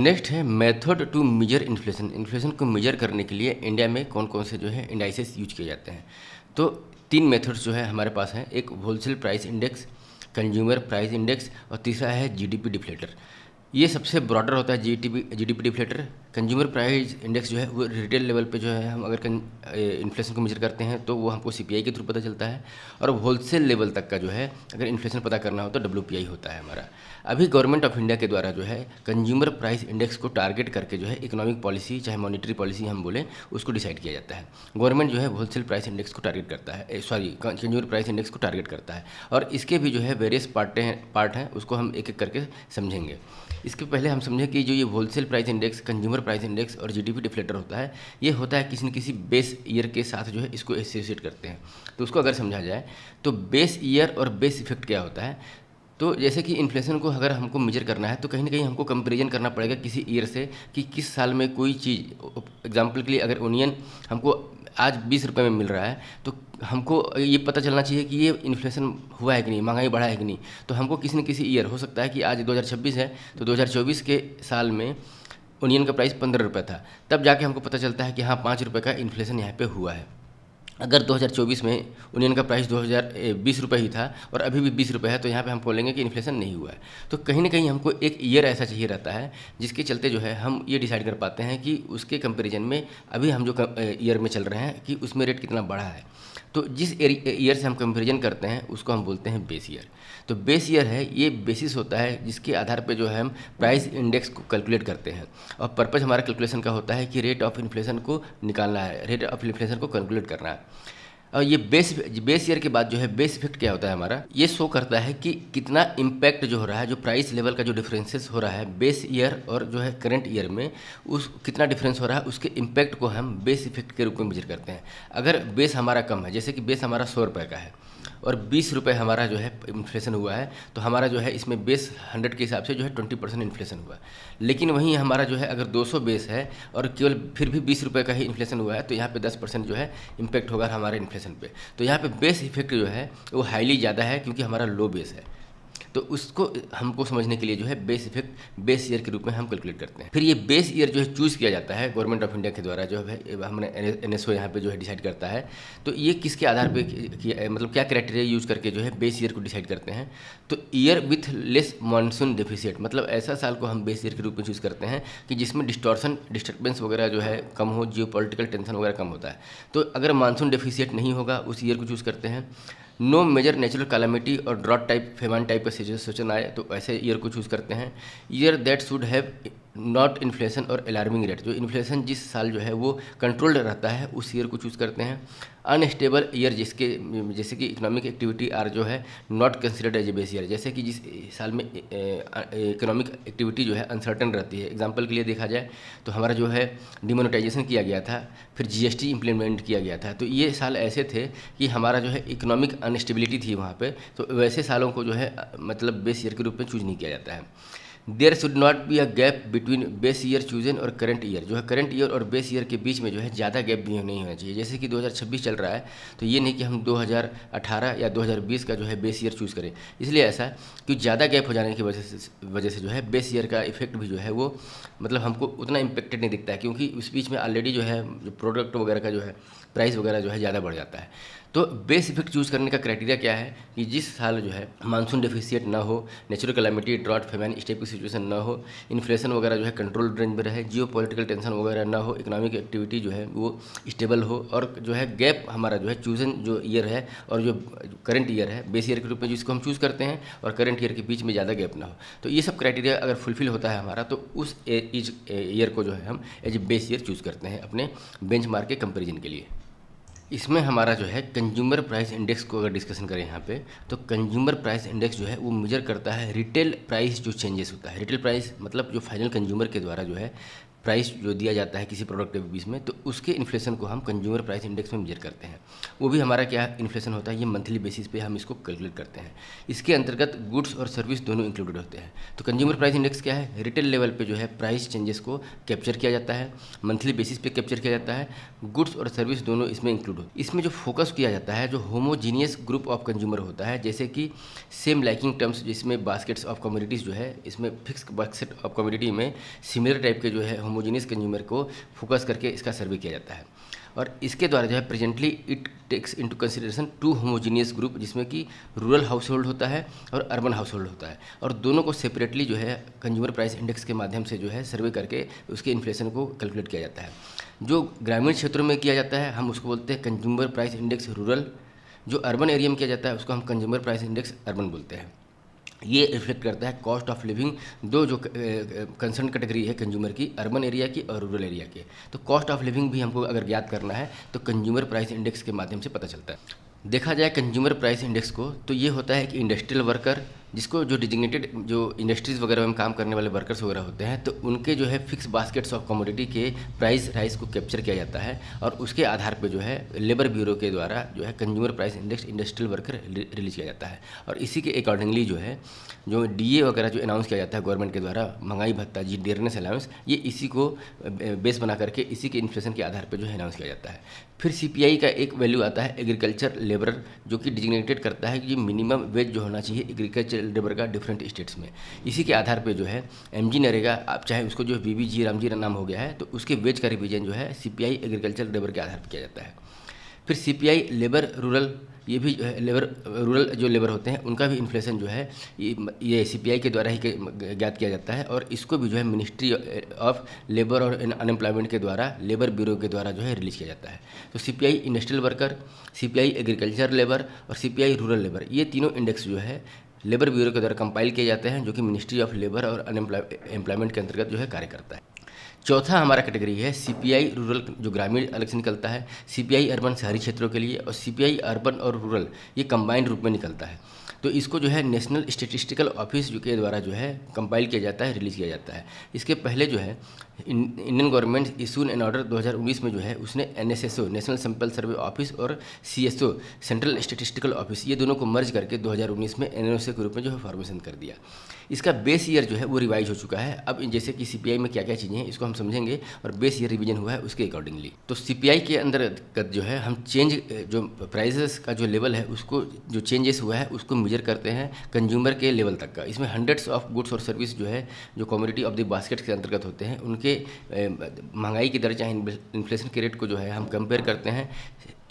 Next है method to measure inflation. Inflation को measure करने के लिए इंडिया में कौन कौन से जो है इंडाइसेस यूज किए जाते हैं। तो तीन मेथड्स जो है हमारे पास हैं, एक wholesale price index, consumer price index और तीसरा है जीडीपी डिफ्लेटर। ये सबसे ब्रॉडर होता है GDP deflator. Consumer price index जो है वो रिटेल लेवल पे जो है हम अगर इन्फ्लेशन को मेजर करते हैं तो वो हमको सीपीआई के थ्रू पता चलता है, और होलसेल लेवल तक का जो है अगर इन्फ्लेशन पता करना हो तो डब्ल्यूपीआई होता है हमारा। अभी गवर्नमेंट ऑफ इंडिया के द्वारा जो है कंज्यूमर प्राइस इंडेक्स को टारगेट करके जो है इकोनॉमिक पॉलिसी चाहे मॉनिटरी पॉलिसी हम बोलें उसको डिसाइड किया जाता है। गवर्नमेंट जो है होलसेल प्राइस इंडेक्स को टारगेट करता है, कंज्यूमर प्राइस इंडेक्स को टारगेट करता है, और इसके भी जो है वेरियस पार्ट हैं उसको हम एक एक करके समझेंगे। इसके पहले हम समझें कि जो ये wholesale price index, consumer price index और जीडीपी डिफ्लेटर होता है, ये होता है किसी न किसी बेस ईयर के साथ जो है इसको एसोसिएट करते हैं। तो उसको अगर समझा जाए तो बेस ईयर और बेस इफेक्ट क्या होता है। तो जैसे कि इन्फ्लेशन को अगर हमको मेजर करना है तो कहीं ना कहीं हमको कंपैरिजन करना पड़ेगा किसी ईयर से कि किस साल में कोई चीज़, एग्जांपल के लिए अगर ओनियन हमको आज 20 रुपये में मिल रहा है तो हमको ये पता चलना चाहिए कि ये इन्फ्लेशन हुआ है कि नहीं, महंगाई बढ़ा है कि नहीं। तो हमको किसी न किसी ईयर, हो सकता है कि आज 2026 है तो 2024 के साल में ओनियन का प्राइस 15 रुपये था, तब जाके हमको पता चलता है कि हाँ 5 रुपये का इन्फ्लेशन यहाँ पे हुआ है। अगर 2024 में ओनियन का प्राइस 2020 रुपये ही था और अभी भी 20 रुपये है तो यहाँ पे हम बोलेंगे कि इन्फ्लेशन नहीं हुआ है। तो कहीं ना कहीं हमको एक ईयर ऐसा चाहिए रहता है जिसके चलते जो है हम ये डिसाइड कर पाते हैं कि उसके कंपैरिजन में अभी हम जो ईयर में चल रहे हैं कि उसमें रेट कितना बढ़ा है। तो जिस ईयर से हम कंपैरिजन करते हैं उसको हम बोलते हैं बेस ईयर। तो बेस ईयर है, ये बेसिस होता है जिसके आधार पे जो है हम प्राइस इंडेक्स को कैलकुलेट करते हैं, और पर्पज़ हमारा कैलकुलेशन का होता है कि रेट ऑफ इन्फ्लेशन को निकालना है, रेट ऑफ इन्फ्लेशन को कैलकुलेट करना है। और ये बेस ईयर के बाद जो है बेस इफेक्ट क्या होता है हमारा, ये शो करता है कि कितना इम्पैक्ट जो हो रहा है, जो प्राइस लेवल का जो डिफरेंसेस हो रहा है बेस ईयर और जो है करंट ईयर में, उस कितना डिफरेंस हो रहा है उसके इम्पैक्ट को हम बेस इफेक्ट के रूप में मेजर करते हैं। अगर बेस हमारा कम है, जैसे कि बेस हमारा 100 रुपये का है और 20 रुपये हमारा जो है इन्फ्लेशन हुआ है, तो हमारा जो है इसमें बेस 100 के हिसाब से जो है 20% इन्फ्लेशन हुआ है। लेकिन वहीं हमारा जो है अगर 200 बेस है और केवल फिर भी 20 रुपये का ही इन्फ्लेशन हुआ है तो यहाँ पे 10% जो है इम्पैक्ट होगा हमारे इन्फ्लेशन पे। तो यहाँ पे बेस इफेक्ट जो है वो हाईली ज़्यादा है क्योंकि हमारा लो बेस है। तो उसको हमको समझने के लिए जो है बेस इफेक्ट बेस ईयर के रूप में हम कैलकुलेट करते हैं। फिर ये बेस ईयर जो है चूज़ किया जाता है गवर्नमेंट ऑफ इंडिया के द्वारा, जो है हमने एनएसओ यहाँ पे जो है डिसाइड करता है। तो ये किसके आधार पे मतलब क्या क्राइटेरिया यूज़ करके जो है बेस ईयर को डिसाइड करते हैं। तो year with less monsoon deficit, मतलब ऐसा साल को हम बेस ईयर के रूप में चूज़ करते हैं कि जिसमें डिस्टर्बेंस वगैरह जो है कम हो, जियो पॉलिटिकल टेंशन वगैरह कम होता है। तो अगर मानसून डेफिसिट नहीं होगा उस ईयर को चूज़ करते हैं। नो मेजर नेचुरल कैलामिटी और ड्रॉट टाइप, फेमान टाइप का सिचुएशन आए तो ऐसे ईयर को चूज़ करते हैं। Year that should have not inflation और अलार्मिंग रेट, जो इन्फ्लेशन जिस साल जो है वो कंट्रोल्ड रहता है उस ईयर को चूज़ करते हैं। अनस्टेबल ईयर जिसके जैसे कि इकोनॉमिक एक्टिविटी आर जो है not considered as a base year, जैसे कि जिस साल में इकोनॉमिक एक्टिविटी जो है अनसर्टन रहती है। एग्जांपल के लिए देखा जाए तो हमारा जो है डिमोनेटाइजेशन किया गया था, फिर जीएसटी इम्प्लीमेंट किया गया था, तो ये साल ऐसे थे कि हमारा जो है इकोनॉमिक अनस्टेबिलिटी थी वहाँ पे। तो वैसे सालों को जो है मतलब बेस ईयर के रूप में चूज नहीं किया जाता है। There should not be a gap between base year chosen और करंट ईयर, जो है करंट ईयर और बेस ईयर के बीच में जो है ज़्यादा गैप भी नहीं होना चाहिए। जैसे कि 2026 चल रहा है तो ये नहीं कि हम 2018 या 2020 का जो है बेस ईयर चूज़ करें, इसलिए ऐसा कि ज़्यादा गैप हो जाने की वजह से जो है बेस ईयर का इफेक्ट भी जो है वो मतलब हमको उतना इम्पेक्टेड नहीं दिखता है, क्योंकि उस बीच में ऑलरेडी जो है जो प्रोडक्ट वगैरह का जो है प्राइस वगैरह जो है ज़्यादा बढ़ जाता है। तो बेस इफेक्ट चूज़ करने का क्राइटेरिया क्या है कि जिस साल जो है मानसून डेफिसिएट ना हो, नेचुरल कैलामिटी, ड्रॉट, फेमाइन इस टाइप की सिचुएशन ना हो, इन्फ्लेशन वगैरह जो है कंट्रोल रेंज में रहे, जियो पॉलिटिकल टेंशन वगैरह ना हो, इकोनॉमिक एक्टिविटी जो है वो स्टेबल हो, और जो है गैप हमारा जो है चूजन जो ईयर है और जो करंट ईयर है बेस ईयर के रूप में जिसको हम चूज़ करते हैं और करंट ईयर के बीच में ज़्यादा गैप ना हो। तो ये सब क्राइटेरिया अगर फुलफिल होता है हमारा तो उस ईयर को जो है हम as a base year choose करते हैं अपने बेंचमार्क के कंपेरिजन के लिए। इसमें हमारा जो है कंज्यूमर प्राइस इंडेक्स को अगर डिस्कशन करें यहाँ पे, तो कंज्यूमर प्राइस इंडेक्स जो है वो मेजर करता है रिटेल प्राइस जो चेंजेस होता है। रिटेल प्राइस मतलब जो फाइनल कंज्यूमर के द्वारा जो है प्राइस जो दिया जाता है किसी प्रोडक्ट के बीच में, तो उसके इन्फ्लेशन को हम कंज्यूमर प्राइस इंडेक्स में मेजर करते हैं। वो भी हमारा क्या इन्फ्लेशन होता है, ये मंथली बेसिस पे हम इसको कैलकुलेट करते हैं। इसके अंतर्गत गुड्स और सर्विस दोनों इंक्लूडेड होते हैं। तो कंज्यूमर प्राइस इंडेक्स क्या है, रिटेल लेवल पे जो है प्राइस चेंजेस को कैप्चर किया जाता है, मंथली बेसिस पे कैप्चर किया जाता है, गुड्स और सर्विस दोनों इसमें इंक्लूड होते हैं। इसमें जो फोकस किया जाता है, जो होमोजीनियस ग्रुप ऑफ कंज्यूमर होता है, जैसे कि सेम लाइकिंग टर्म्स, जिसमें बास्केट्स ऑफ कमोडिटीज़ जो है, इसमें फिक्स बास्केट ऑफ कमोडिटी में सिमिलर टाइप के जो है होमोजीनियस कंज्यूमर को फोकस करके इसका सर्वे किया जाता है। और इसके द्वारा जो है presently it takes into consideration two homogeneous group, जिसमें कि रूरल हाउस होल्ड होता है और अर्बन हाउस होल्ड होता है, और दोनों को सेपरेटली जो है कंज्यूमर प्राइस इंडेक्स के माध्यम से जो है सर्वे करके उसके इन्फ्लेशन को कैलकुलेट किया जाता है। जो ग्रामीण क्षेत्रों में किया जाता है हम उसको बोलते हैं कंज्यूमर प्राइस इंडेक्स रूरल, जो अर्बन एरिया में किया जाता है उसको हम कंज्यूमर प्राइस इंडेक्स अर्बन बोलते हैं। ये रिफ्लेक्ट करता है कॉस्ट ऑफ लिविंग, दो जो कंसर्न कैटेगरी है कंज्यूमर की, अर्बन एरिया की और रूरल एरिया के। तो कॉस्ट ऑफ लिविंग भी हमको अगर ज्ञात करना है तो कंज्यूमर प्राइस इंडेक्स के माध्यम से पता चलता है। देखा जाए कंज्यूमर प्राइस इंडेक्स को तो ये होता है कि इंडस्ट्रियल वर्कर, जिसको जो डिजिग्नेटेड जो इंडस्ट्रीज़ वगैरह में काम करने वाले वर्कर्स वगैरह होते हैं, तो उनके जो है फिक्स बास्केट्स ऑफ कमोडिटी के प्राइस राइज को कैप्चर किया जाता है, और उसके आधार पे जो है लेबर ब्यूरो के द्वारा जो है consumer price index industrial worker release किया जाता है। और इसी के अकॉर्डिंगली जो है जो डीए वगैरह जो अनाउंस किया जाता है गवर्नमेंट के द्वारा, महंगाई भत्ता जी डियरनेस अलाउंस, ये इसी को बेस बना करके इसी के इन्फ्लेशन के आधार पर जो है अनाउंस किया जाता है। फिर सीपीआई का एक वैल्यू आता है एग्रीकल्चर लेबर, जो कि डिजिग्नेटेड करता है कि मिनिमम वेज जो होना चाहिए एग्रीकल्चर लेबर का डिफरेंट स्टेट्स में। इसी के आधार पे जो है एमजी नरेगा, आप चाहे उसको जो बीबीजी रामजी नाम हो गया है, तो उसके वेज का रिवीजन जो है सीपीआई एग्रीकल्चर लेबर के आधार पर किया जाता है। फिर सीपीआई लेबर रूरल, ये भी जो है लेबर रूरल जो लेबर होते हैं उनका भी इन्फ्लेशन जो है ये सीपीआई के द्वारा ही ज्ञात किया जाता है, और इसको भी जो है मिनिस्ट्री ऑफ लेबर और अनएम्प्लॉयमेंट के द्वारा लेबर ब्यूरो के द्वारा जो है रिलीज किया जाता है। तो CPI industrial worker, CPI agriculture labour और सीपीआई रूरल लेबर, ये तीनों इंडेक्स जो है लेबर ब्यूरो के द्वारा कंपाइल किए जाते हैं, जो कि मिनिस्ट्री ऑफ लेबर और अनएम्प्लॉयमेंट के अंतर्गत जो है कार्य करता है। चौथा हमारा कैटेगरी है सीपीआई रूरल, जो ग्रामीण अलग से निकलता है, सीपीआई अर्बन शहरी क्षेत्रों के लिए, और सीपीआई अर्बन और रूरल ये कंबाइंड रूप में निकलता है। तो इसको जो है नेशनल स्टैटिस्टिकल ऑफिस के द्वारा जो है कंपाइल किया जाता है, रिलीज किया जाता है। इसके पहले जो है Indian government issue an order 2019 में जो है उसने NSSO national sample survey office और सीएसओ सेंट्रल स्टैटिस्टिकल ऑफिस, ये दोनों को मर्ज करके 2019 में एनएसओ के रूप में जो है फॉर्मेशन कर दिया। इसका बेस ईयर जो है वो रिवाइज हो चुका है। अब जैसे कि सीपीआई में क्या क्या चीज़ें हैं इसको हम समझेंगे, और बेस ईयर रिवीजन हुआ है उसके अकॉर्डिंगली। तो सीपीआई के अंतर्गत जो है हम चेंज जो प्राइसेस का जो लेवल है उसको जो चेंजेस हुआ है उसको मेजर करते हैं कंज्यूमर के लेवल तक का। इसमें हंड्रेड्स ऑफ गुड्स और सर्विस जो है जो कमोडिटी ऑफ द बास्केट के अंतर्गत होते हैं, उनके महंगाई की दर चाहे इन्फ्लेशन के रेट को जो है हम कंपेयर करते हैं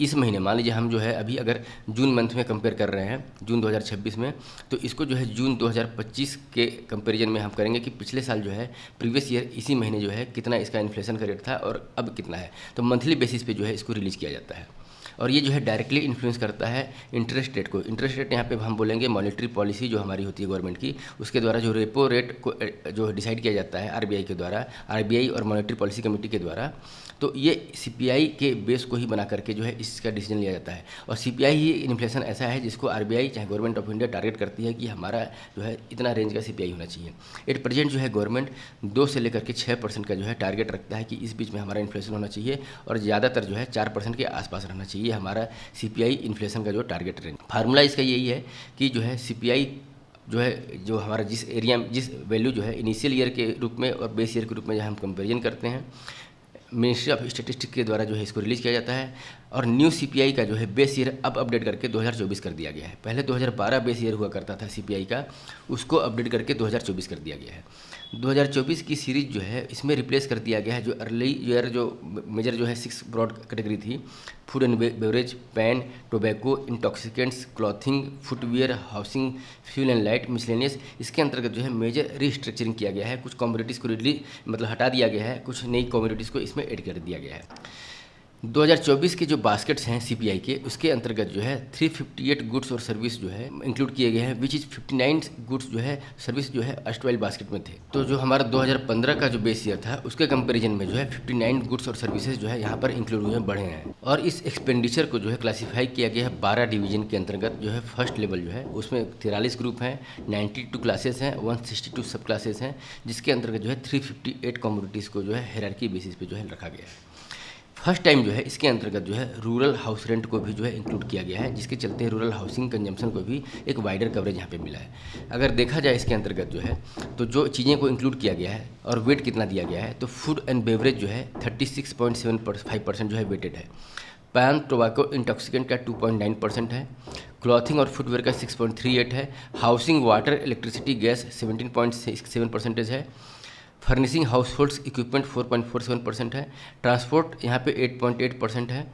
इस महीने। मान लीजिए हम जो है अभी अगर जून मंथ में कंपेयर कर रहे हैं, जून 2026 में, तो इसको जो है जून 2025 के कंपैरिजन में हम करेंगे कि पिछले साल जो है प्रीवियस ईयर इसी महीने जो है कितना इसका इन्फ्लेशन का रेट था और अब कितना है। तो मंथली बेसिस पे जो है इसको रिलीज़ किया जाता है, और ये जो है डायरेक्टली इन्फ्लुएंस करता है इंटरेस्ट रेट को। इंटरेस्ट रेट यहाँ पे हम बोलेंगे मॉनेटरी पॉलिसी जो हमारी होती है गवर्नमेंट की, उसके द्वारा जो रेपो रेट को जो डिसाइड किया जाता है आरबीआई के द्वारा, आरबीआई और मॉनेटरी पॉलिसी कमेटी के द्वारा, तो ये सीपीआई के बेस को ही बना करके जो है इसका डिसीजन लिया जाता है। और सीपीआई ही इन्फ्लेशन ऐसा है जिसको आरबीआई चाहे गवर्नमेंट ऑफ इंडिया टारगेट करती है कि हमारा जो है इतना रेंज का सीपीआई होना चाहिए। एट प्रेजेंट जो है गवर्नमेंट 2 से लेकर के 6% का जो है टारगेट रखता है कि इस बीच में हमारा इन्फ्लेशन होना चाहिए, और ज़्यादातर जो है 4% के आसपास रहना चाहिए हमारा सीपीआई इन्फ्लेशन का जो टारगेट रेंज। फार्मूला इसका यही है कि जो है सीपीआई जो है जो हमारा जिस एरिया में जिस वैल्यू जो है इनिशियल ईयर के रूप में और बेस ईयर के रूप में जो हम कंपेरिजन करते हैं, मिनिस्ट्री ऑफ स्टैटिस्टिक्स के द्वारा जो है इसको रिलीज़ किया जाता है। और न्यू सीपीआई का जो है बेस ईयर अब अपडेट करके 2024 कर दिया गया है। पहले 2012 बेस ईयर हुआ करता था सीपीआई का, उसको अपडेट करके 2024 कर दिया गया है। 2024 की सीरीज जो है इसमें रिप्लेस कर दिया गया है जो अर्ली ईयर जो मेजर जो है 6 ब्रॉड कैटेगरी थी, food and beverage, pan, tobacco, intoxicants, clothing, footwear, housing, fuel and light, miscellaneous. इसके अंतर्गत जो है मेजर रीस्ट्रक्चरिंग किया गया है, कुछ कमोडिटीज़ को मतलब हटा दिया गया है, कुछ नई कमोडिटीज़ को इसमें ऐड कर दिया गया है। 2024 के जो बास्केट्स हैं सीपीआई के, उसके अंतर्गत जो है 358 गुड्स और सर्विस जो है इंक्लूड किए गए हैं, विच इज़ 59 गुड्स जो है सर्विस जो है अर्स्टवाइल बास्केट में थे। तो जो हमारा 2015 का जो बेस ईयर था उसके कंपैरिजन में जो है 59 गुड्स और सर्विसेज जो है यहाँ पर इंक्लूड हुए बढ़े हैं। और इस एक्सपेंडिचर को जो है क्लासीफाई किया गया है 12 डिवीजन के अंतर्गत। जो है फर्स्ट लेवल जो है उसमें 43 ग्रुप हैं, 92 क्लासेस हैं, 162 सब क्लासेस हैं, जिसके अंतर्गत जो है 358 कम्युनिटीज़ को जो है हायरार्की बेसिस पे जो है रखा गया है। फर्स्ट टाइम जो है इसके अंतर्गत जो है रूरल हाउस रेंट को भी जो है इंक्लूड किया गया है, जिसके चलते रूरल हाउसिंग कंजम्पशन को भी एक वाइडर कवरेज यहाँ पे मिला है। अगर देखा जाए इसके अंतर्गत जो है तो जो चीज़ें को इंक्लूड किया गया है और वेट कितना दिया गया है, तो फूड एंड बेवरेज जो है 36.75% जो है वेटेड है। पान टोबैको इंटॉक्सिकेंट का 2.9% है। क्लॉथिंग और फुटवेयर का 6.38 है। हाउसिंग, वाटर, इलेक्ट्रिसिटी, गैस 17.67% है। फर्निशिंग हाउस होल्ड्स इक्विपमेंट 4.47% है। ट्रांसपोर्ट यहाँ पे 8.8% है।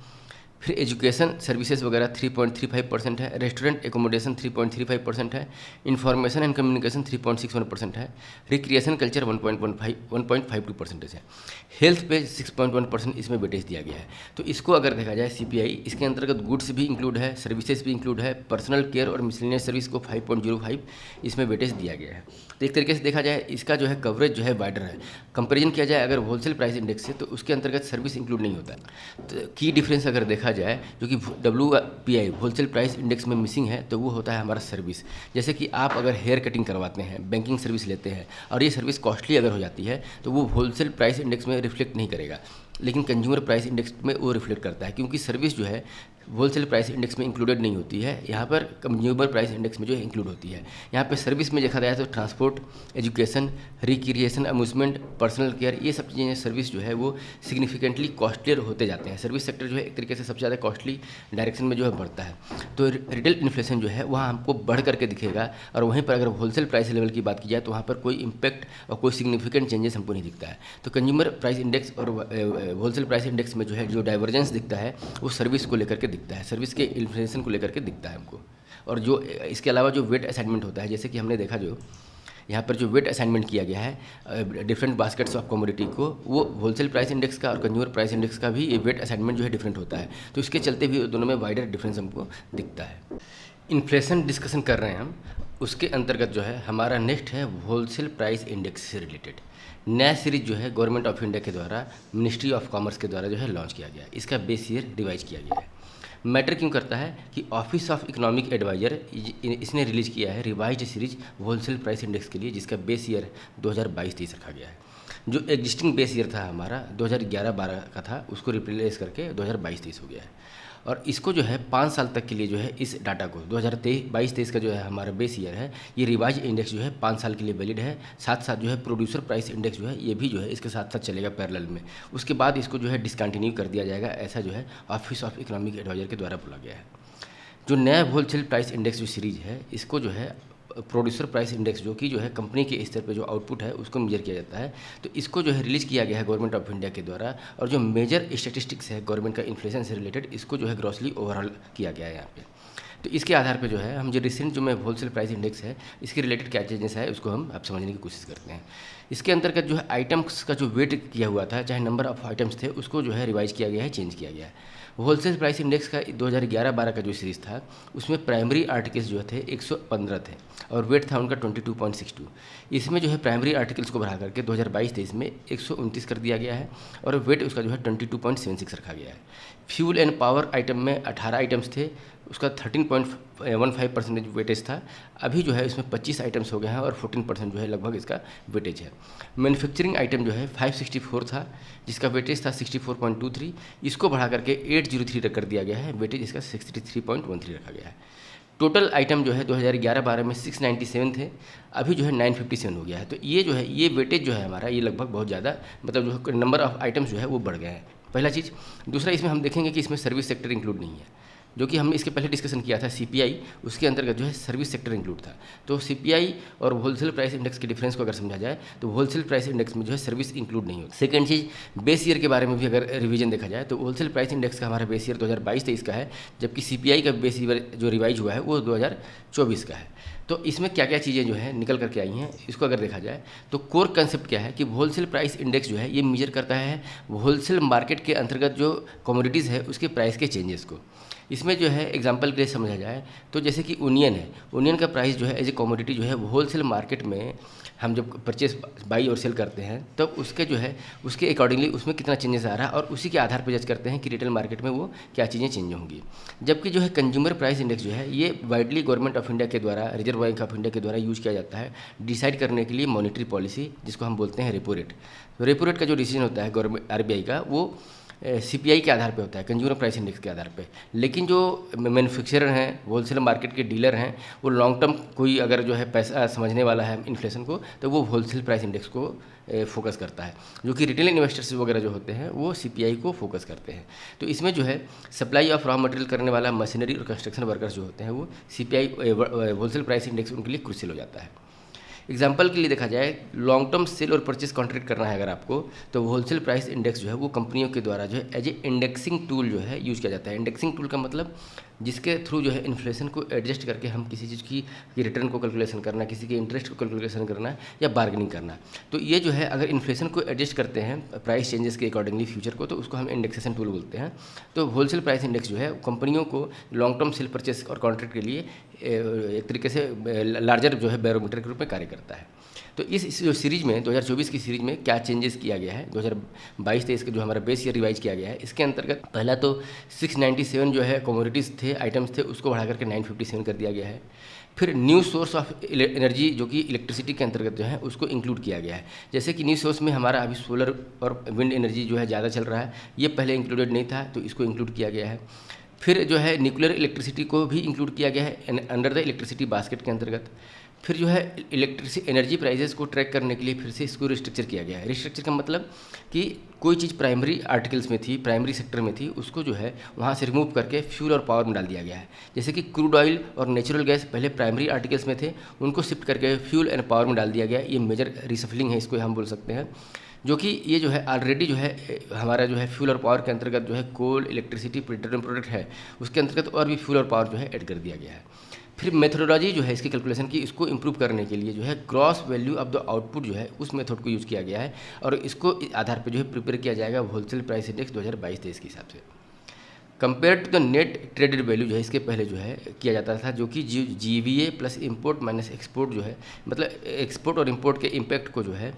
फिर एजुकेशन सर्विसेज वगैरह 3.35% है। रेस्टोरेंट एकोमोडेशन 3.35% है। इंफॉर्मेशन एंड कम्युनिकेशन 3.61% है। रिक्रिएशन कल्चर 1.52% है। हेल्थ पे 6.1% इसमें वेटेज दिया गया है। तो इसको अगर देखा जाए सीपीआई, इसके अंतर्गत गुड्स भी इंक्लूड है, सर्विसेज भी इंक्लूड है, पर्सनल केयर और मिसलेनियस सर्विस को 5.05 इसमें वेटेज दिया गया है। तो एक तरीके से देखा जाए इसका जो है कवरेज जो है वाइडर है। कंपेरिजन किया जाए अगर होलसेल प्राइस इंडेक्स से, तो उसके अंतर्गत सर्विस इंक्लूड नहीं होता है। तो की डिफरेंस अगर देखा जाए जो कि WPI होलसेल प्राइस इंडेक्स में मिसिंग है, तो वो होता है हमारा सर्विस। जैसे कि आप अगर हेयर कटिंग करवाते हैं, बैंकिंग सर्विस लेते हैं और ये सर्विस कॉस्टली अगर हो जाती है, तो वो होलसेल प्राइस इंडेक्स में रिफ्लेक्ट नहीं करेगा, लेकिन कंज्यूमर प्राइस इंडेक्स में वो रिफ्लेक्ट करता है, क्योंकि सर्विस जो है होलसेल प्राइस इंडेक्स में इंक्लूडेड नहीं होती है, यहाँ पर कंज्यूमर प्राइस इंडेक्स में जो है इंक्लूड होती है। यहाँ पे सर्विस में देखा जाए तो transport, education, recreation, amusement, personal care, ये सब चीज़ें सर्विस जो है वो सिग्निफिकेंटली कॉस्टलियर होते जाते हैं। सर्विस सेक्टर जो है एक तरीके से सबसे ज़्यादा कॉस्टली डायरेक्शन में जो है बढ़ता है। तो रिटेल इन्फ्लेशन जो है वहाँ हमको बढ़ करके दिखेगा, और वहीं पर अगर होलसेल प्राइस लेवल की बात की जाए तो वहाँ पर कोई इम्पैक्ट और कोई सिग्निफिकेंट चेंजेस हमको नहीं दिखता है। तो कंज्यूमर प्राइस इंडेक्स और होलसेल प्राइस इंडेक्स में जो है जो डाइवर्जेंस दिखता है वो सर्विस को लेकर के दिखता है, सर्विस के इन्फ्लेशन को लेकर के दिखता है हमको। और जो इसके अलावा जो वेट असाइनमेंट होता है, जैसे कि हमने देखा जो यहाँ पर जो वेट असाइनमेंट किया गया है डिफरेंट बास्केट्स ऑफ कमोडिटी को, वो होलसेल प्राइस इंडेक्स का और कंज्यूमर प्राइस इंडेक्स का भी ये वेट असाइनमेंट जो है डिफरेंट होता है। तो इसके चलते भी दोनों में वाइडर डिफरेंस हमको दिखता है। इन्फ्लेशन डिस्कशन कर रहे हैं हम, उसके अंतर्गत जो है हमारा नेक्स्ट है होलसेल प्राइस इंडेक्स से रिलेटेड नया सीरीज जो है गवर्नमेंट ऑफ इंडिया के द्वारा मिनिस्ट्री ऑफ कॉमर्स के द्वारा जो है लॉन्च किया गया है। इसका बेस ईयर रिवाइज किया गया है। मैटर क्यों करता है कि ऑफिस ऑफ इकोनॉमिक एडवाइजर इसने रिलीज किया है revised series wholesale price index के लिए, जिसका बेस ईयर 2022-23 रखा गया है। जो एग्जिस्टिंग बेस ईयर था हमारा 2011-12 का था, उसको रिप्लेस करके 2022-23 हो गया है। और इसको जो है 5 साल तक के लिए जो है इस डाटा को 2022-23 का जो है हमारा बेस ईयर है, ये रिवाइज इंडेक्स जो है 5 साल के लिए वैलिड है। साथ साथ जो है प्रोड्यूसर प्राइस इंडेक्स जो है ये भी जो है इसके साथ साथ चलेगा पैरेलल में। उसके बाद इसको जो है डिसकंटिन्यू कर दिया जाएगा, ऐसा जो है ऑफिस ऑफ इकोनॉमिक एडवाइजर के द्वारा बोला गया है। जो नया होलसेल प्राइस इंडेक्स जो सीरीज है, इसको जो है प्रोड्यूसर प्राइस इंडेक्स जो कि जो है कंपनी के स्तर पे जो आउटपुट है उसको मेजर किया जाता है। तो इसको जो है रिलीज किया गया है गवर्नमेंट ऑफ इंडिया के द्वारा, और जो मेजर स्टैटिस्टिक्स है गवर्नमेंट का इन्फ्लेशन से रिलेटेड, इसको जो है ग्रॉसली ओवरऑल किया गया है यहाँ पे। तो इसके आधार पे जो है हम जो रिसेंट जो में होलसेल प्राइस इंडेक्स है इसके रिलेटेड क्या चेंजेस है उसको हम अब समझने की कोशिश करते हैं। इसके अंतर्गत जो है आइटम्स का जो वेट किया हुआ था, चाहे नंबर ऑफ आइटम्स थे, उसको जो है रिवाइज किया गया है, चेंज किया गया है। होलसेल प्राइस इंडेक्स का 2011-12 का जो सीरीज़ था उसमें प्राइमरी आर्टिकल्स जो थे 115 थे और वेट था उनका 22.62। इसमें जो है प्राइमरी आर्टिकल्स को बढ़ा करके 2022-23 में 129 कर दिया गया है और वेट उसका जो है 22.76 रखा गया है। फ्यूल एंड पावर आइटम में 18 आइटम्स थे, उसका 13.15% वेटेज था। अभी जो है इसमें 25 आइटम्स हो गए हैं और 14% जो है लगभग इसका वेटेज है। मैन्युफैक्चरिंग आइटम जो है 564 था, जिसका वेटेज था 64.23। इसको बढ़ा करके 803 कर दिया गया है, वेटेज इसका 63.13 रखा गया है। टोटल आइटम जो है 2011-12 में 697 थे, अभी जो है 957 हो गया है। तो ये जो है ये वेटेज जो है हमारा ये लगभग बहुत ज़्यादा, मतलब जो नंबर ऑफ आइटम्स जो है वो बढ़ गए हैं, पहला चीज़। दूसरा, इसमें हम देखेंगे कि इसमें सर्विस सेक्टर इंक्लूड नहीं है। जो कि हमने इसके पहले डिस्कशन किया था सीपीआई, उसके अंतर्गत जो है सर्विस सेक्टर इंक्लूड था। तो सीपीआई और होलसेल प्राइस इंडेक्स के डिफरेंस को अगर समझा जाए तो होलसेल प्राइस इंडेक्स में जो है सर्विस इंक्लूड नहीं होती। सेकंड चीज़, बेस ईयर के बारे में भी अगर रिवीजन देखा जाए तो होलसेल प्राइस इंडेक्स का हमारा बेस ईयर 2022-23 का है, जबकि सीपीआई का बेस ईयर जो रिवाइज हुआ है वो 2024 का है। तो इसमें क्या क्या चीज़ें जो है निकल करके आई हैं, इसको अगर देखा जाए तो कोर कंसेप्ट क्या है कि होलसेल प्राइस इंडेक्स जो है ये मेजर करता है होलसेल मार्केट के अंतर्गत जो कमोडिटीज़ है उसके प्राइस के चेंजेस को। इसमें जो है एग्जांपल के लिए समझा जाए तो जैसे कि ओनियन है, ओनियन का प्राइस जो है एज ए कमोडिटी जो है होलसेल मार्केट में हम जब परचेस बाई और सेल करते हैं तब उसके जो है उसके अकॉर्डिंगली उसमें कितना चेंजेस आ रहा है और उसी के आधार पर जज करते हैं कि रिटेल मार्केट में वो क्या चीज़ें चेंज होंगी। जबकि जो है कंज्यूमर प्राइस इंडेक्स जो है ये वाइडली गवर्नमेंट ऑफ इंडिया के द्वारा, रिजर्व बैंक ऑफ इंडिया के द्वारा यूज किया जाता है डिसाइड करने के लिए मॉनेटरी पॉलिसी, जिसको हम बोलते हैं रेपो रेट। तो रेपो रेट का जो डिसीजन होता है गवर्नमेंट आरबीआई का वो सीपीआई के आधार पे होता है, कंज्यूमर प्राइस इंडेक्स के आधार पे। लेकिन जो मैन्युफैक्चरर हैं, होलसेल मार्केट के डीलर हैं, वो लॉन्ग टर्म कोई अगर जो है पैसा समझने वाला है इन्फ्लेशन को तो वो होलसेल प्राइस इंडेक्स को फोकस करता है, जो कि रिटेल इन्वेस्टर्स वगैरह जो होते हैं वो सीपीआई को फोकस करते हैं। तो इसमें जो है सप्लाई ऑफ रॉ मटेरियल करने वाला मशीनरी और कंस्ट्रक्शन वर्कर्स जो होते हैं वो सीपीआई होलसेल प्राइस इंडेक्स उनके लिए क्रूशियल हो जाता है। एग्जाम्पल के लिए देखा जाए, लॉन्ग टर्म सेल और परचेज कॉन्ट्रैक्ट करना है अगर आपको, तो होलसेल प्राइस इंडेक्स जो है वो कंपनियों के द्वारा जो है एज ए इंडेक्सिंग टूल जो है यूज़ किया जाता है। इंडेक्सिंग टूल का मतलब जिसके थ्रू जो है इन्फ्लेशन को एडजस्ट करके हम किसी चीज़ की रिटर्न को कैलकुलेशन करना, किसी के इंटरेस्ट को कैलकुलेशन करना या बार्गेनिंग करना। तो ये जो है अगर इन्फ्लेशन को एडजस्ट करते हैं प्राइस चेंजेस के अकॉर्डिंगली फ्यूचर को, तो उसको हम इंडेक्सेशन टूल बोलते हैं। तो होलसेल प्राइस इंडेक्स जो है कंपनियों को लॉन्ग टर्म सेल परचेस और कॉन्ट्रैक्ट के लिए एक तरीके से लार्जर जो है बैरोमीटर के रूप में कार्य करता है। तो इस जो सीरीज में 2024 की सीरीज में क्या चेंजेस किया गया है, 2022-23 का जो हमारा बेस ईयर रिवाइज किया गया है, इसके अंतर्गत पहला तो 697 जो है कमोडिटीज़ थे, आइटम्स थे, उसको बढ़ा करके 957 कर दिया गया है। फिर न्यू सोर्स ऑफ एनर्जी जो कि इलेक्ट्रिसिटी के अंतर्गत जो है उसको इंक्लूड किया गया है। जैसे कि न्यू सोर्स में हमारा अभी सोलर और विंड एनर्जी जो है ज़्यादा चल रहा है, ये पहले इंक्लूडेड नहीं था तो इसको इंक्लूड किया गया है। फिर जो है न्यूक्लियर इलेक्ट्रिसिटी को भी इंक्लूड किया गया है अंडर द इलेक्ट्रिसिटी बास्केट के अंतर्गत। फिर जो है इलेक्ट्रिसिटी एनर्जी प्राइजेस को ट्रैक करने के लिए फिर से इसको रिस्ट्रक्चर किया गया है। रिस्ट्रक्चर का मतलब कि कोई चीज़ प्राइमरी आर्टिकल्स में थी, प्राइमरी सेक्टर में थी, उसको जो है वहाँ से रिमूव करके फ्यूल और पावर में डाल दिया गया है। जैसे कि क्रूड ऑयल और नेचुरल गैस पहले प्राइमरी आर्टिकल्स में थे, उनको शिफ्ट करके फ्यूल एंड पावर में डाल दिया गया। ये मेजर रिसफलिंग है, इसको हम बोल सकते हैं, जो कि ये जो है ऑलरेडी जो है हमारा जो है फ्यूल और पावर के अंतर्गत जो है कोल, इलेक्ट्रिसिटी, पेट्रोलियम प्रोडक्ट है, उसके अंतर्गत और भी फ्यूल और पावर जो है ऐड कर दिया गया है। फिर मेथोडोलॉजी जो है इसकी कैलकुलेशन की, इसको इंप्रूव करने के लिए जो है gross value of the output जो है उस मेथड को यूज़ किया गया है और इसको आधार पर जो है प्रिपेयर किया जाएगा होलसेल प्राइस इंडेक्स 2022-23 के हिसाब से। Compare to the net traded value जो है इसके पहले जो है किया जाता था, जो कि GVA plus import minus export जो है, मतलब एक्सपोर्ट और इंपोर्ट के इम्पैक्ट को जो है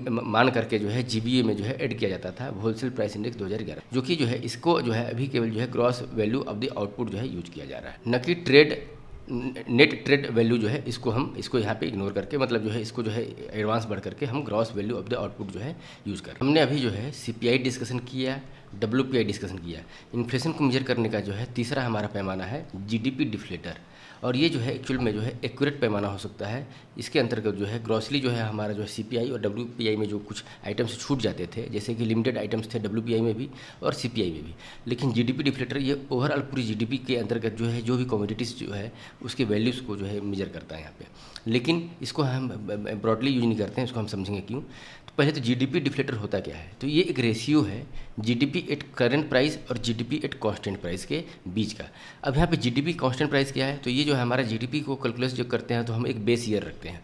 मान करके जो है GVA में जो है ऐड किया जाता था होलसेल प्राइस इंडेक्स 2011, जो कि जो है इसको जो है अभी केवल जो है gross value of the output जो है यूज किया जा रहा है, न कि नेट ट्रेड वैल्यू जो है इसको यहाँ पे इग्नोर करके, मतलब जो है इसको जो है एडवांस बढ़ करके हम gross value of the output जो है यूज़ कर। हमने अभी जो है CPI डिस्कशन किया, WPI डिस्कशन किया। इन्फ्लेशन को मेजर करने का जो है तीसरा हमारा पैमाना है GDP डिफ्लेटर, और ये जो है एक्चुअल में जो है एक्यूरेट पैमाना हो सकता है। इसके अंतर्गत जो है ग्रॉसली जो है हमारा जो है CPI और WPI में जो कुछ आइटम्स छूट जाते थे, जैसे कि लिमिटेड आइटम्स थे WPI में भी और CPI में भी, लेकिन GDP डिफ्लेटर ये ओवरऑल पूरी GDP के अंतर्गत जो है जो भी कमोडिटीज़ जो है उसके वैल्यूज़ को जो है मेजर करता है यहाँ पे, लेकिन इसको हम ब्रॉडली यूज नहीं करते हैं, इसको हम समझेंगे क्यों। तो पहले तो GDP डिफ्लेटर होता क्या है, तो ये एक रेशियो है GDP एट करेंट प्राइस और GDP एट कांस्टेंट प्राइस के बीच का। अब यहाँ पे GDP कांस्टेंट प्राइस क्या है, तो ये जो है हमारा GDP को कैलकुलेट जो करते हैं तो हम एक बेस ईयर रखते हैं।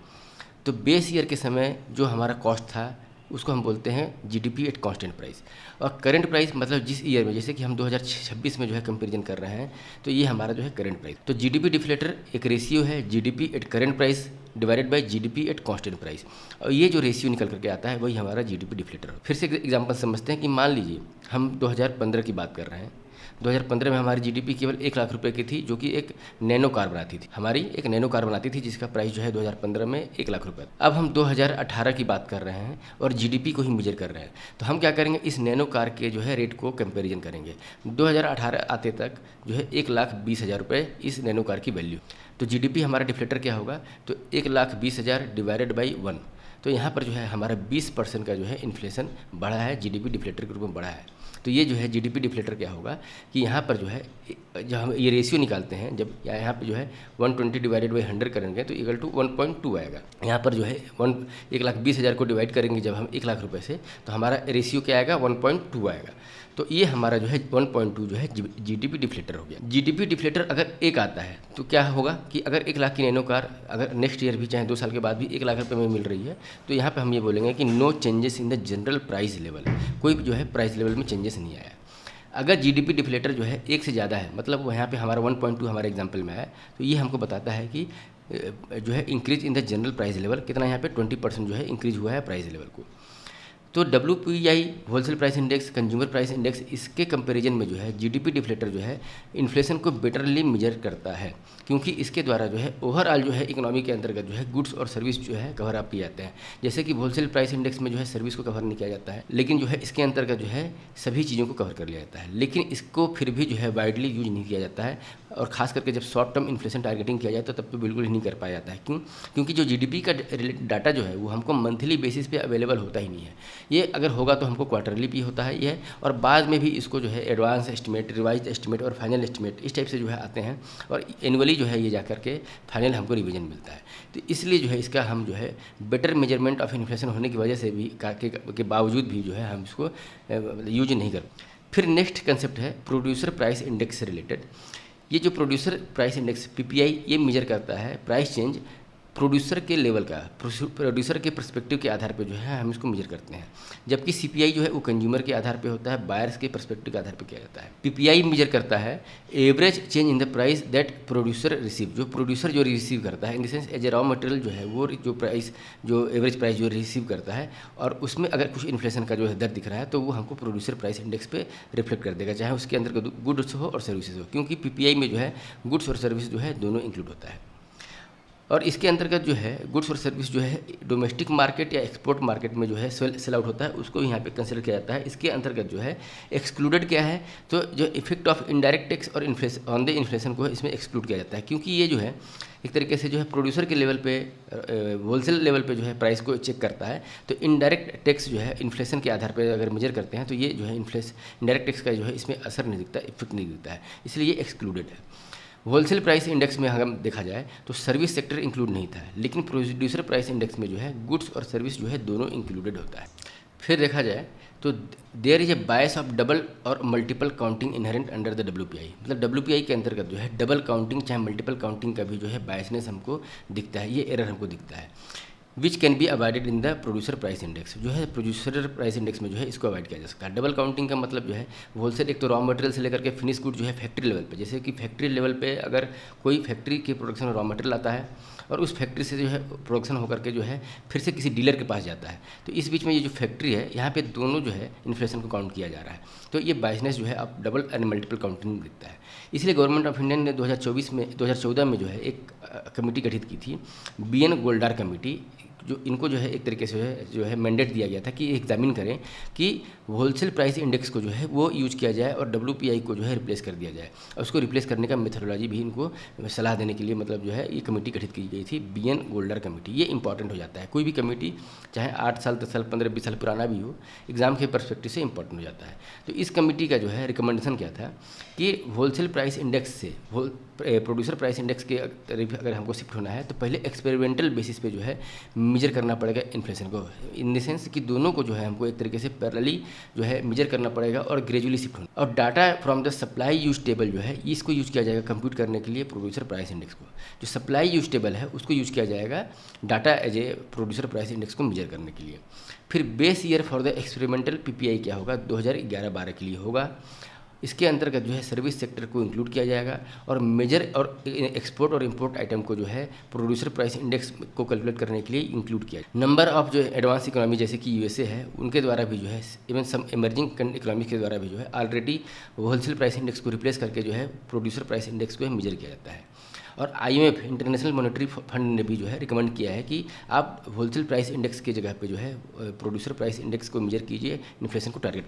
तो बेस ईयर के समय जो हमारा कॉस्ट था उसको हम बोलते हैं GDP एट कांस्टेंट प्राइस, और करेंट प्राइस मतलब जिस ईयर में, जैसे कि हम 2026 में जो है कंपैरिजन कर रहे हैं, तो ये हमारा जो है करेंट प्राइस। तो GDP डिफ्लेटर एक रेशियो है GDP at current price divided by GDP at constant price, और ये जो रेशियो निकल करके आता है वही हमारा GDP डिफ्लेटर। फिर से एग्जांपल समझते हैं कि मान लीजिए हम 2015 की बात कर रहे हैं। 2015 में हमारी GDP केवल 1 लाख रुपए की थी, जो कि एक नैनो कार बनाती थी, हमारी एक नैनो कार बनाती थी जिसका प्राइस जो है 2015 में 1 लाख रुपए। अब हम 2018 की बात कर रहे हैं और GDP को ही मेजर कर रहे हैं, तो हम क्या करेंगे, इस नैनो कार के जो है रेट को कंपेरिजन करेंगे। 2018 आते तक जो है 1,20,000 रुपये इस नैनो कार की वैल्यू, तो GDP हमारा डिफ्लेटर क्या होगा, तो 1,20,000 डिवाइडेड बाई 1, तो यहाँ पर जो है हमारा 20% का जो है इन्फ्लेशन बढ़ा है, जीडीपी डिफ्लेटर के रूप में बढ़ा है। तो ये जो है जीडीपी डिफ्लेटर क्या होगा कि यहाँ पर जो है जब हम ये रेशियो निकालते हैं, जब यहाँ पे जो है 120 डिवाइडेड बाई 100 करेंगे तो इक्वल टू 1.2 आएगा। यहाँ पर जो है 1,20,000 को डिवाइड करेंगे जब हम 1 लाख रुपये से, तो हमारा रेशियो क्या आएगा, 1.2 आएगा। तो ये हमारा जो है 1.2 जो है जीडीपी डिफ्लेटर हो गया। जीडीपी डिफ्लेटर अगर 1 आता है तो क्या होगा कि अगर 1 लाख की नैनो कार अगर नेक्स्ट ईयर भी चाहे 2 साल के बाद भी 1 लाख रुपये में मिल रही है, तो यहाँ पे हम ये बोलेंगे कि no changes in the general price level, कोई जो है प्राइस लेवल में चेंजेस नहीं आया। अगर जीडीपी डिफ्लेटर जो है 1 से ज़्यादा है, मतलब वो यहाँ पे हमारा 1.2 हमारे एग्जाम्पल में है, तो ये हमको बताता है कि जो है increase in the general price level कितना, यहाँ पे 20% जो है इंक्रीज हुआ है प्राइस लेवल को। तो WPI wholesale price index, consumer price index, इसके कंपैरिजन में जो है जीडीपी डिफ्लेटर जो है इन्फ्लेशन को बेटरली मेजर करता है, क्योंकि इसके द्वारा जो है ओवरऑल जो है इकोनॉमी के अंतर्गत जो है गुड्स और सर्विस जो है कवर अप किए जाते हैं। जैसे कि होलसेल प्राइस इंडेक्स में जो है सर्विस को कवर नहीं किया जाता है, लेकिन जो है इसके अंतर्गत जो है सभी चीज़ों को कवर कर लिया जाता है, लेकिन इसको फिर भी जो है वाइडली यूज नहीं किया जाता है, और खास करके जब शॉर्ट टर्म इन्फ्लेशन टारगेटिंग किया जाए तो तब तो बिल्कुल ही नहीं कर पाया जाता है। क्यों? क्योंकि जो जीडीपी का डाटा जो है वो हमको मंथली बेसिस पे अवेलेबल होता ही नहीं है। ये अगर होगा तो हमको क्वार्टरली भी होता है ये, और बाद में भी इसको जो है एडवांस एस्टिमेट, रिवाइज एस्टिमेट और फाइनल एस्टिमेट इस टाइप से जो है आते हैं, और एनुअली जो है ये जा कर के फाइनल हमको रिवीजन मिलता है। तो इसलिए जो है इसका हम जो है बेटर मेजरमेंट ऑफ इन्फ्लेशन होने की वजह से भी के बावजूद भी जो है हम इसको यूज नहीं कर। फिर नेक्स्ट कंसेप्ट है प्रोड्यूसर प्राइस इंडेक्स से रिलेटेड। ये जो प्रोड्यूसर प्राइस इंडेक्स PPI ये मेजर करता है प्राइस चेंज प्रोड्यूसर के लेवल का, प्रोड्यूसर के पर्सपेक्टिव के आधार पे जो है हम इसको मेजर करते हैं, जबकि CPI जो है वो कंज्यूमर के आधार पे होता है, बायर्स के पर्सपेक्टिव के आधार पे किया जाता है। PPI मेजर करता है average change in the price that producer receive, जो प्रोड्यूसर जो रिसीव करता है in the sense as a raw material जो है वो जो एवरेज प्राइस जो रिसीव करता है, और उसमें अगर कुछ इन्फ्लेशन का जो है दर दिख रहा है तो वो हमको प्रोड्यूसर प्राइस इंडेक्स पे रिफ्लेक्ट कर देगा, चाहे उसके अंदर गुड्स हो और सर्विसेज हो, क्योंकि PPI में जो है गुड्स और सर्विस जो है दोनों इंक्लूड होता है। और इसके अंतर्गत जो है गुड्स और सर्विस जो है डोमेस्टिक मार्केट या एक्सपोर्ट मार्केट में जो है सेल आउट होता है, उसको यहाँ पे कंसिडर किया जाता है। इसके अंतर्गत जो है एक्सक्लूडेड क्या है, तो जो इफेक्ट ऑफ इनडायरेक्ट टैक्स और इन्फ्लेशन ऑन द इन्फ्लेशन को इसमें एक्सक्लूड किया जाता है, क्योंकि ये जो है एक तरीके से जो है प्रोड्यूसर के लेवल पे, होलसेल लेवल पे जो है प्राइस को चेक करता है। तो इनडायरेक्ट टैक्स जो है इन्फ्लेशन के आधार पर अगर मेजर करते हैं तो ये जो है इनडायरेक्ट टैक्स का जो है इसमें असर नहीं दिखता, इफेक्ट नहीं दिखता है, इसलिए ये एक्सक्लूडेड है। होलसेल प्राइस इंडेक्स में अगर देखा जाए तो सर्विस सेक्टर इंक्लूड नहीं था, लेकिन प्रोड्यूसर प्राइस इंडेक्स में जो है गुड्स और सर्विस जो है दोनों इंक्लूडेड होता है। फिर देखा जाए तो there is a bias of double और multiple counting inherent under the WPI, मतलब WPI के अंतर्गत जो है डबल काउंटिंग चाहे मल्टीपल काउंटिंग का भी जो है बायसनेस हमको दिखता है, ये एरर हमको दिखता है, which can be avoided in the producer price index. जो है प्रोड्यूसर प्राइस इंडेक्स में जो है इसको अवॉइड किया जा सकता है। डबल काउंटिंग का मतलब जो है होलसेल एक तो रॉ मटेरियल से लेकर के फिनिश गुड जो है फैक्ट्री लेवल पे, जैसे कि फैक्ट्री लेवल पे अगर कोई फैक्ट्री के प्रोडक्शन में रॉ मटेरियल आता है और उस फैक्ट्री से जो है प्रोडक्शन होकर के जो है फिर से किसी डीलर के पास जाता है, तो इस बीच में ये जो फैक्ट्री है यहाँ पे दोनों जो है इन्फ्लेशन को काउंट किया जा रहा है, तो ये बायसनेस जो है अब डबल एंड मल्टीपल काउंटिंग दिखता है। इसलिए गवर्नमेंट ऑफ इंडिया ने 2014 में जो है एक कमेटी गठित की थी, BN गोल्डार कमेटी, जो इनको जो है एक तरीके से जो है मैंडेट दिया गया था कि एग्जामिन करें कि होलसेल प्राइस इंडेक्स को जो है वो यूज किया जाए और WPI को जो है रिप्लेस कर दिया जाए, और उसको रिप्लेस करने का मेथोडोलॉजी भी इनको सलाह देने के लिए मतलब जो है ये कमेटी गठित की गई थी, BN गोल्डर कमेटी। ये इंपॉर्टेंट हो जाता है, कोई भी कमेटी चाहे 8 साल 10 साल 15 20 साल पुराना भी हो, एग्जाम के परस्पेक्टिव से इंपॉर्टेंट हो जाता है। तो इस कमेटी का जो है रिकमेंडेशन क्या था कि होलसेल प्राइस इंडेक्स से प्रोड्यूसर प्राइस इंडेक्स के अगर हमको शिफ्ट होना है तो पहले एक्सपेरिमेंटल बेसिस पे जो है मेजर करना पड़ेगा इन्फ्लेशन को, इन द सेंस कि दोनों को जो है हमको एक तरीके से पैरेलली जो है मेजर करना पड़ेगा और ग्रेजुअली शिफ्ट होना। और data from the supply use table जो है इसको यूज किया जाएगा कंप्यूट करने के लिए प्रोड्यूसर प्राइस इंडेक्स को, जो सप्लाई यूज टेबल है उसको यूज किया जाएगा data as a producer price index को मेजर करने के लिए। फिर base year for the experimental PPI क्या होगा, 2011-12 के लिए होगा। इसके अंतर्गत जो है सर्विस सेक्टर को इंक्लूड किया जाएगा और मेजर और एक्सपोर्ट और इंपोर्ट आइटम को जो है प्रोड्यूसर प्राइस इंडेक्स को कैलकुलेट करने के लिए इंक्लूड किया जाएगा। नंबर ऑफ जो एडवांस इकोनॉमी जैसे कि USA है उनके द्वारा भी जो है, इवन सम इमर्जिंग इकोनॉमी के द्वारा भी जो है ऑलरेडी होलसेल प्राइस इंडेक्स को रिप्लेस करके जो है प्रोड्यूसर प्राइस इंडेक्स को मेजर किया जाता है। और IMF इंटरनेशनल मॉनेटरी फंड ने भी जो है रिकमेंड किया है कि आप होलसेल प्राइस इंडेक्स की जगह पे जो है प्रोड्यूसर प्राइस इंडेक्स को मेजर कीजिए इन्फ्लेशन को टारगेट।